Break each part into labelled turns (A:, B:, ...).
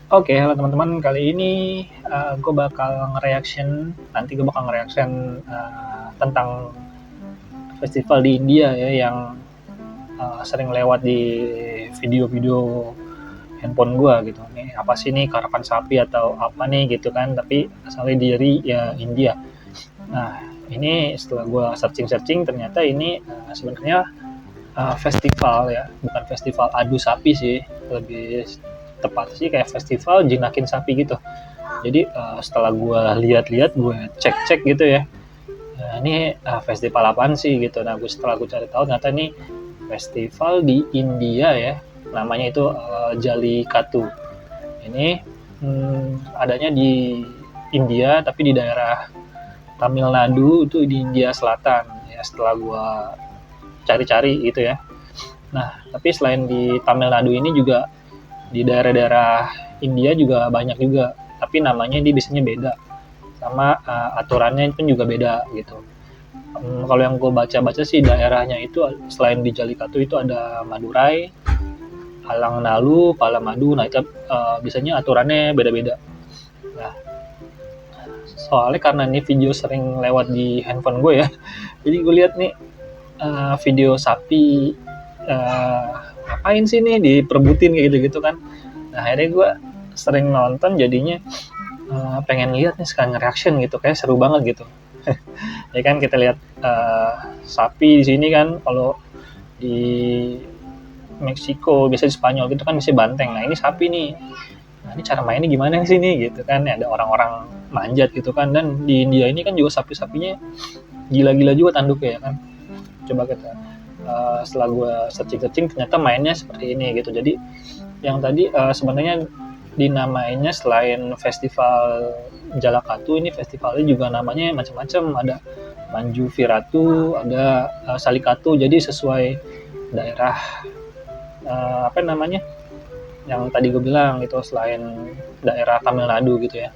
A: Oke, halo teman-teman. Kali ini gue bakal nanti gue bakal tentang festival di India ya yang sering lewat di video-video handphone gue gitu. Nih apa sih nih karapan sapi atau apa nih gitu kan? Tapi asalnya dari ya India. Nah ini setelah gue searching-searching ternyata ini sebenarnya festival ya, bukan festival adu sapi sih, lebih tepat sih kayak festival jinakin sapi gitu. Jadi setelah gue lihat-lihat, gue cek-cek gitu ya, ini festival apaan sih gitu. Nah setelah gue cari tahu ternyata ini festival di India ya, namanya itu Jallikattu. Ini adanya di India tapi di daerah Tamil Nadu, itu di India Selatan ya, setelah gue cari-cari gitu ya. Nah tapi selain di Tamil Nadu ini juga di daerah-daerah India juga banyak juga, tapi namanya dia biasanya beda, sama aturannya pun juga beda gitu. Kalau yang gue baca-baca sih daerahnya itu selain di Jallikattu itu ada Madurai, Alangnalu, Palamadu. Nah itu biasanya aturannya beda-beda. Nah soalnya karena ini video sering lewat di handphone gue ya, jadi gue lihat nih video sapi ngapain sih nih diperbutin kayak gitu-gitu kan. Nah akhirnya gue sering nonton jadinya pengen lihat nih sekarang reaction gitu, kayak seru banget gitu. Ya kan kita lihat sapi di sini kan, kalau di Meksiko biasanya di Spanyol gitu kan bisa banteng. Nah ini sapi nih, nah ini cara mainnya gimana sih nih gitu kan. Ya, ada orang-orang manjat gitu kan, dan di India ini kan juga sapi-sapinya gila-gila juga tanduknya ya kan. Coba kita setelah gue searching ternyata mainnya seperti ini gitu. Jadi yang tadi sebenarnya dinamainya selain festival Jalakatu, ini festivalnya juga namanya macam-macam. Ada Manju Viratu, ada Salikatu. Jadi sesuai daerah apa namanya yang tadi gue bilang itu, selain daerah Tamil Nadu gitu ya.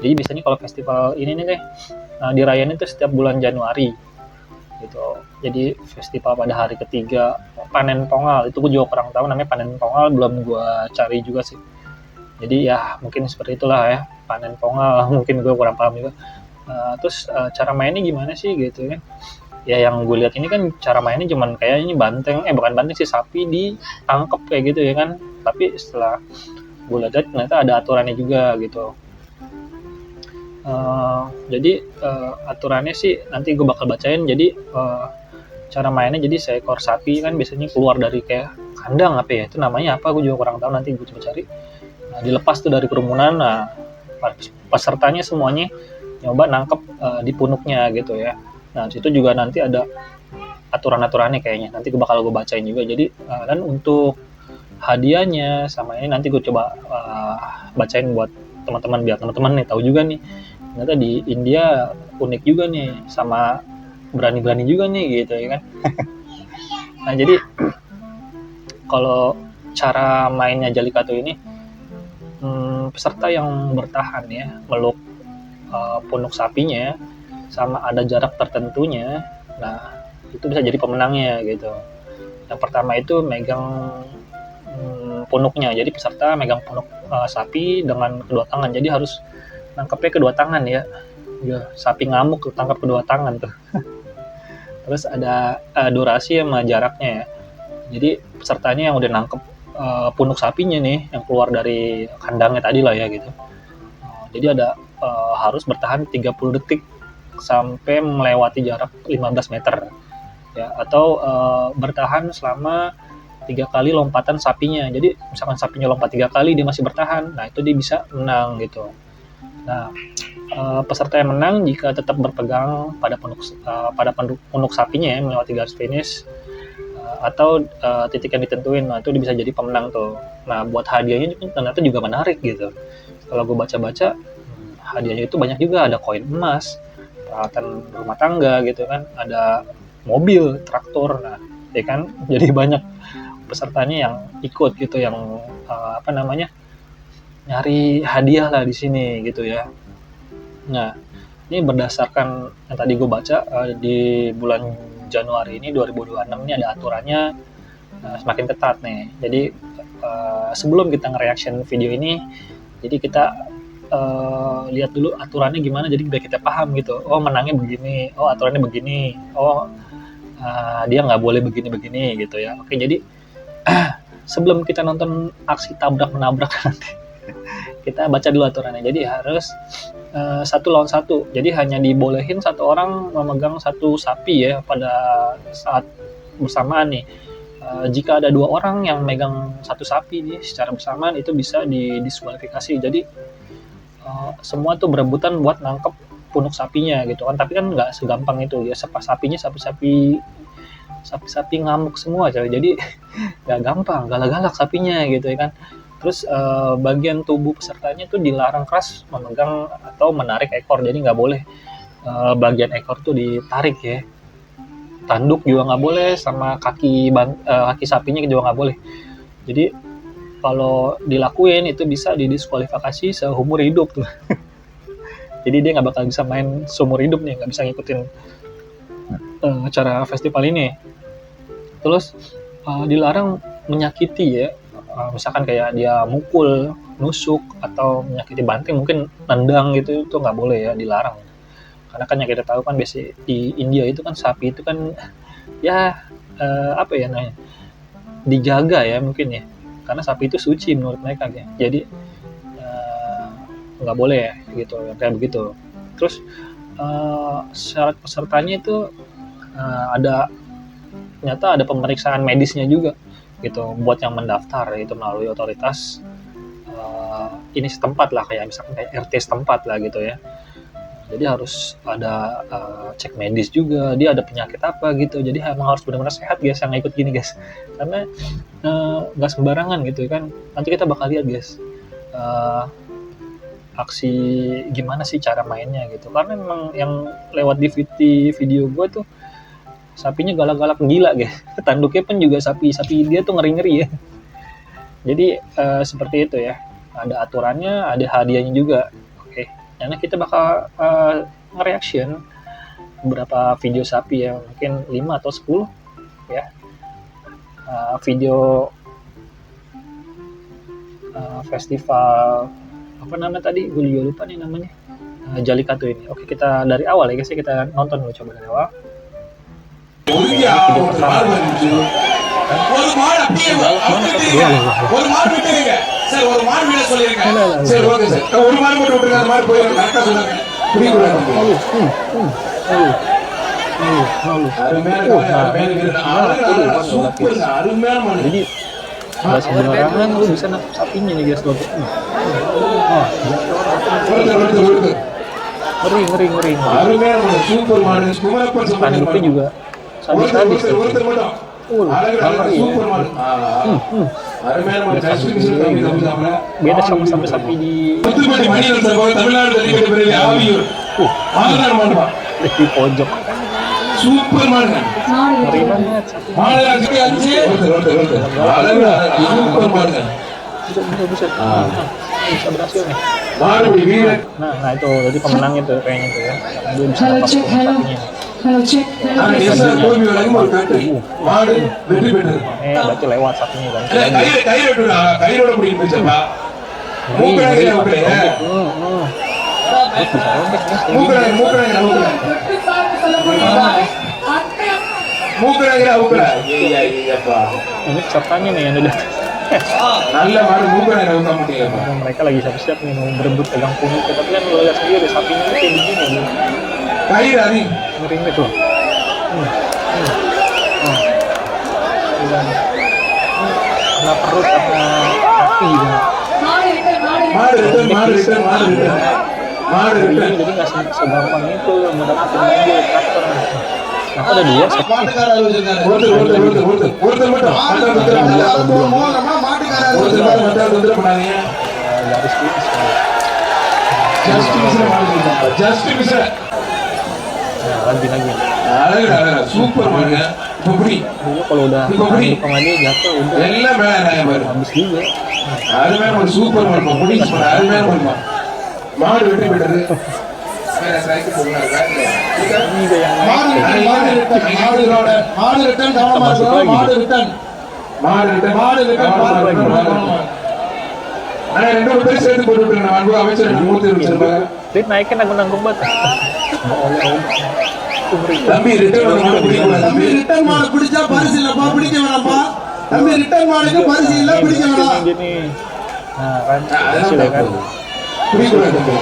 A: Jadi biasanya kalau festival ini nih dirayain itu setiap bulan Januari gitu. Jadi festival pada hari ketiga panen pongal, itu gue juga kurang tahu namanya panen pongal, belum gue cari juga sih. Jadi ya mungkin seperti itulah ya, panen pongal mungkin gue kurang paham juga. Terus cara mainnya gimana sih gitu kan. Ya yang gue lihat ini kan cara mainnya cuman kayak ini banteng, bukan banteng sih, sapi ditangkep kayak gitu ya kan. Tapi setelah gue lihat ternyata ada aturannya juga gitu. Jadi aturannya sih nanti gue bakal bacain. Jadi cara mainnya, jadi seekor sapi kan biasanya keluar dari kayak kandang apa ya itu namanya apa, gue juga kurang tahu, nanti gue coba cari. Nah, dilepas tuh dari kerumunan. Nah pesertanya semuanya nyoba nangkep di punuknya gitu ya. Nah situ juga nanti ada aturan-aturannya kayaknya, nanti gue bacain juga. Jadi dan untuk hadiahnya sama ini nanti gue coba bacain buat teman-teman, biar teman-teman nih tahu juga nih ternyata di India unik juga nih, sama berani-berani juga nih gitu ya kan. Nah jadi kalau cara mainnya Jallikattu ini, peserta yang bertahan ya meluk punuk sapinya sama ada jarak tertentunya, nah itu bisa jadi pemenangnya gitu. Yang pertama itu megang punuknya, jadi peserta megang punuk sapi dengan kedua tangan, jadi harus nangkepnya kedua tangan ya. Ya, sapi ngamuk tangkap kedua tangan tuh. Terus ada durasi sama jaraknya ya. Jadi pesertanya yang udah nangkep punuk sapinya nih yang keluar dari kandangnya tadi lah ya gitu. Jadi ada harus bertahan 30 detik sampai melewati jarak 15 meter ya, atau bertahan selama 3 kali lompatan sapinya. Jadi misalkan sapinya lompat 3 kali dia masih bertahan, nah itu dia bisa menang gitu. Nah peserta yang menang jika tetap berpegang pada punuk sapinya ya, melewati garis finish atau titik yang ditentuin. Nah itu bisa jadi pemenang tuh. Nah buat hadiahnya ternyata juga menarik gitu. Kalau gue baca-baca, hadiahnya itu banyak juga, ada koin emas, peralatan rumah tangga gitu kan, ada mobil, traktor. Nah ya kan, jadi banyak pesertanya yang ikut gitu, yang apa namanya, nyari hadiah lah di sini gitu ya. Nah ini berdasarkan yang tadi gue baca, di bulan Januari ini 2026 ini ada aturannya semakin ketat nih. Jadi sebelum kita nge-reaction video ini, Jadi kita lihat dulu aturannya gimana, jadi biar kita paham gitu. Oh menangnya begini, oh aturannya begini, oh dia nggak boleh begini-begini gitu ya. Oke, jadi sebelum kita nonton aksi tabrak menabrak nanti, kita baca dulu aturannya. Jadi harus satu lawan satu. Jadi hanya dibolehin satu orang memegang satu sapi ya pada saat bersamaan nih. Jika ada 2 orang yang megang satu sapi nih secara bersamaan, itu bisa didiskualifikasi. Jadi semua tuh berebutan buat nangkep punuk sapinya gitu kan. Tapi kan nggak segampang itu ya. Sapinya sapi-sapi ngamuk semua coy. Jadi nggak gampang, galak-galak sapinya gitu ya kan. Terus bagian tubuh pesertanya tuh dilarang keras memegang atau menarik ekor. Jadi nggak boleh bagian ekor tuh ditarik ya. Tanduk juga nggak boleh, sama kaki sapinya juga nggak boleh. Jadi kalau dilakuin itu bisa didiskualifikasi seumur hidup tuh. Jadi dia nggak bakal bisa main seumur hidup nih, nggak bisa ngikutin acara festival ini. Terus dilarang menyakiti ya. Misalkan kayak dia mukul, nusuk, atau menyakiti banting, mungkin nendang gitu, itu nggak boleh ya, dilarang. Karena kan yang kita tahu kan biasa di India itu kan sapi itu kan ya apa ya namanya, dijaga ya mungkin ya, karena sapi itu suci menurut mereka ya. Jadi nggak boleh ya gitu, kayak begitu. Terus syarat pesertanya itu ternyata ada pemeriksaan medisnya juga gitu buat yang mendaftar, itu melalui otoritas ini setempat lah, kayak misalkan kayak RT setempat lah gitu ya. Jadi harus ada cek medis juga, dia ada penyakit apa gitu. Jadi emang harus benar-benar sehat guys yang ikut gini guys, karena nggak sembarangan gitu kan. Nanti kita bakal lihat guys aksi gimana sih cara mainnya gitu. Karena memang yang lewat di video gue tuh sapinya galak-galak gila guys. Tanduknya pun juga sapi dia tuh ngeri-ngeri ya. Jadi seperti itu ya, ada aturannya, ada hadiahnya juga. Oke, karena kita bakal nge-reaction beberapa video sapi ya, mungkin 5 atau 10 ya. Video festival apa nama tadi, gue juga lupa nih namanya, Jallikattu ini. Oke, kita dari awal ya guys, kita nonton dulu, coba dari awal. Oke, video pertama.
B: ஒரு மாடு விட்டுருங்க சார், ஒரு மாடு விட சொல்லிருங்க sir. Okay sir, ஒரு மாடு மட்டும் விட்டுருங்க, அந்த மாடு போய் கரெக்டா சொல்லுங்க. புரியுது. அருமையான மாடு.
A: Jadi nggak sembarangan lu bisa nangkep sapinya nih guys. Ngeri.
B: அருமையான மாடு, சூப்பர் மாடு. Kumarappan
A: Tanduknya juga sadis-sadis.
B: ஒருத்தர் மட்டும் சூப்பர் மாடு. அருமையான மாடு.
A: Beda sama sapi di
B: புத்துப்பட்டி மணியன் சார், தமிழ்நாடு ஜல்லிக்கட்டு பிரிவில் ஆவியூர். ஆளுநர் மாடுமா
A: di pojok.
B: சூப்பர் மாடு.
A: Ngeri banget.
B: மாடு அஞ்சு சூப்பர் மாடு.
A: Bisa. Bisa berhasil nih.
B: மாடு வீரர்.
A: Nah itu jadi pemenangnya tuh kayaknya tuh ya. Dia bisa nangkap sapinya.
B: தோல்வி வழங்கும் ஒரு கட்டு. மாடு வெற்றி பெற்றது.
A: Berarti lewat sapinya kan.
B: கயிறோட முடியும் போச்சப்பா. மூக்கறாங்க
A: Ini pesertanya nih yang udah
B: நல்ல மாடு மூக்கறாங்க ஊத்த முடியலப்பா.
A: mereka lagi siap-siap nih mau berebut pegang punuk, tapi kan lu lihat sendiri sapinya kayak begini nih.
B: கயிறு அதி
A: Ngeri tuh. Kena perut sama kaki gitu.
B: மாடு
A: Jadi nggak segampang itu mendapatkan mobil traktor. Nah, ada dia.
B: Lagi. Super மாடு.
A: Kalau udah tanduk sama dia jatuh udah
B: எல்லாம் மேல
A: habis juga.
B: அருமையான ஒரு சூப்பர் மாடு. அருமையான ஒரு மாடு வெற்றி பெற்றது. ஆனா 2 பேர் சேர்த்து போட்டு விட்டுருங்க. அன்பு அமைச்சர் மூர்த்தி வச்சிருப்பாங்க.
A: Dit naikin nanggung banget.
B: தம்பி ரிட்டர்ன் பண்ண மாடு பிடிக்கணும்.
C: தம்பி ரிட்டர்ன் மாடு பிடிச்சா பரிசு இல்லப்பா, பிடிக்க வேணாம்ப்பா. தம்பி ரிட்டர்ன் மாடுக்கு பரிசு இல்ல, பிடிக்க வேணாம்.
A: Gini. Nah, kan.
B: பிடிக்கூடாது தம்பி.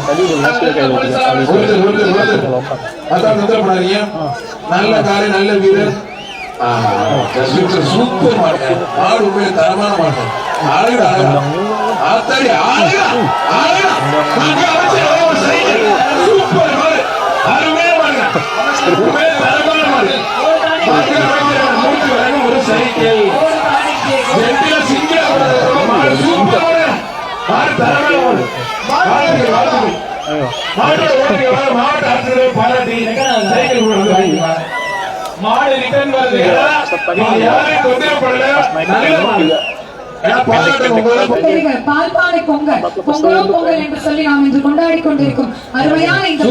A: Tadi udah masuk kayak gitu. Lompat.
B: அதான் தந்திரப்படாதீங்க. நல்ல காலை நல்ல வீரர். சூப்பர் மாடு. மாடு உண்மையிலே தரமான மாடு. அழகு அழகா. ஆத்தாடி அழகா அழகா. சூப்பர் மாடு. அருமையா மாடுங்க. உண்மையிலே தரமான மாடு. மூச்சு வரைக்கும் ஒரு சைக்கிள். வெட்டில சிங்கிள மாடு சூப்பர் மாடு. மாடு தரமான மாடு. வாழ்த்துக்கள் வாழ்த்துக்கள். மாட்டோட ஓட்டுக்கு மாவட்ட ஆட்சியரை பாராட்டி சைக்கிள் கொண்டு வந்து மாடு ரிட்டர்ன் வருது. யாரையும் தொந்தரப்படல. நல்ல மாடு.
D: பால்பானை பொங்கல் பொங்கலோ பொங்கல் என்று சொல்லி நாம் இன்று கொண்டாடி கொண்டிருக்கும் அருமையான இந்த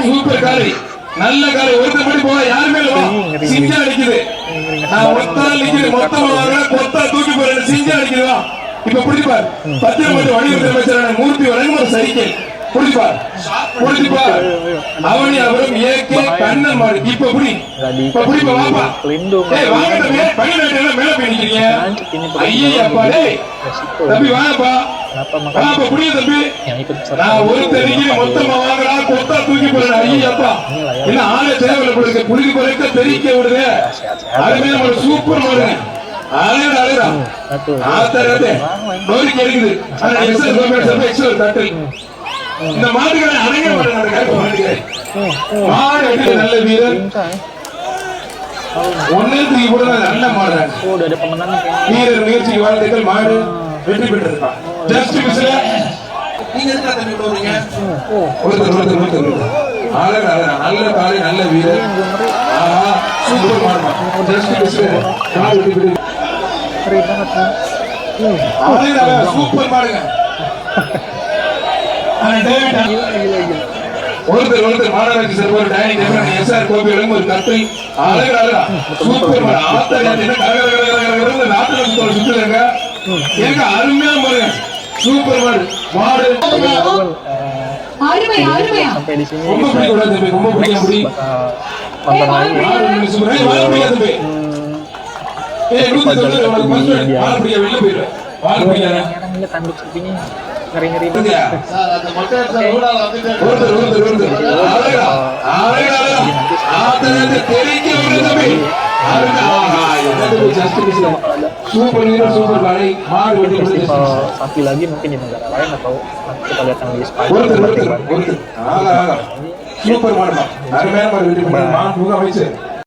B: சூப்பர் காலை நல்ல காலை ஒருத்தபடி போக யாருமே சிஞ்சா அடிக்குது. நான் ஒத்தால் நிக்குது மொத்தமா வாங்க கொத்தா தூக்கி போறேன் சிஞ்சா அடிக்குதா. இப்ப புடிப்பார் 10 வடிவமைப்பு அமைச்சரான மூர்த்தி வழங்கும் ஒரு சைக்கிள் புடிப்பார் புடிப்பார். அவனி அவரும் ஏகே கண்ணன் மாடு. இப்ப புடி இப்ப புடிப்பா வாப்பா. ஏய் வாங்க தம்பி பனி நாட்டுல மேல போய் நிக்கிறீங்க. ஐயே அப்பா டேய் தம்பி வாப்பா வாப்பா புடிங்க தம்பி. நான் ஒரு தெரிஞ்சு மொத்தமா வாங்கறா கொத்தா தூக்கி போறேன். ஐயே அப்பா என்ன ஆளே தேவல போடுங்க புடிக்கு போறக்க தெரிக்க விடுங்க. அதுமே நம்ம சூப்பர் மாடுங்க. அழகா அழகா ஆத்தரதே நோரிக்கு இருக்குது. ஆனா எக்ஸல் கவர்மெண்ட் சபை எக்ஸல் தட்டல் இந்த மாடுகளை அடங்க மாட்டாங்க. மாடு அடிக்க நல்ல வீரர். ஒன்னே தூக்கி போட நல்ல மாடு. வீரர் முயற்சிக்கு வாழ்த்துக்கள். மாடு வெற்றி பெற்றிருக்கான். ஜஸ்ட் மிஸ்ல
C: நீங்க எதுக்கு தம்பி விடுறீங்க?
B: ஒருத்தர் அழகா அழகா நல்ல காலை நல்ல வீரர். ஆஹா சூப்பர் மாடு. ஜஸ்ட் மிஸ்ல கால் வெற்றி பெற்று அழகா சூப்பர் மாடுங்க. ஒருத்தர் மாநகராட்சி சார்பாக டைனிங் டேபிள் எஸ்ஆர் கோபி வழங்கும் ஒரு கட்டை. அழகா அழகா சூப்பர் மாடு. நாட்டுல சுத்துறாங்க. எனக்கு அருமையா பாருங்க சூப்பர் மாடு. மாடு
D: அருமை அருமையா
A: Sampai di sini.
B: ரொம்ப பிடிக்கூடாது தம்பி. ரொம்ப பிடிக்க முடி.
A: Nonton lagi.
B: மாடு சூப்பர். ஏய் வாங்க பிடிக்காது தம்பி. ஏய் 190 உனக்கு பஸ் மாடு பிடிக்க வெளில போயிரு. மாடு பிடிக்காத.
A: Kadang lihat tanduk segini ngeri-ngeri
B: புரியுதா?
C: சார் அந்த மொட்டை ஊடால வந்துட்டு
B: ஒருத்தர் அழகா அழகா ஆத்தரத்தை தெரிக்க விடு தம்பி. அழகா என்னது ஜஸ்ட் மிஸ்ல சூப்பர் வீரர் சூப்பர் காலை மாடு வெட்டி கொடுத்து.
A: Sapi lagi mungkin di negara lain atau nanti kita lihat yang di Spanyol.
B: ஒருத்தர் அழகா சூப்பர் மாடு. அருமையான மாடு வெட்டி கொடுத்து. மாடு முக அமைச்சர்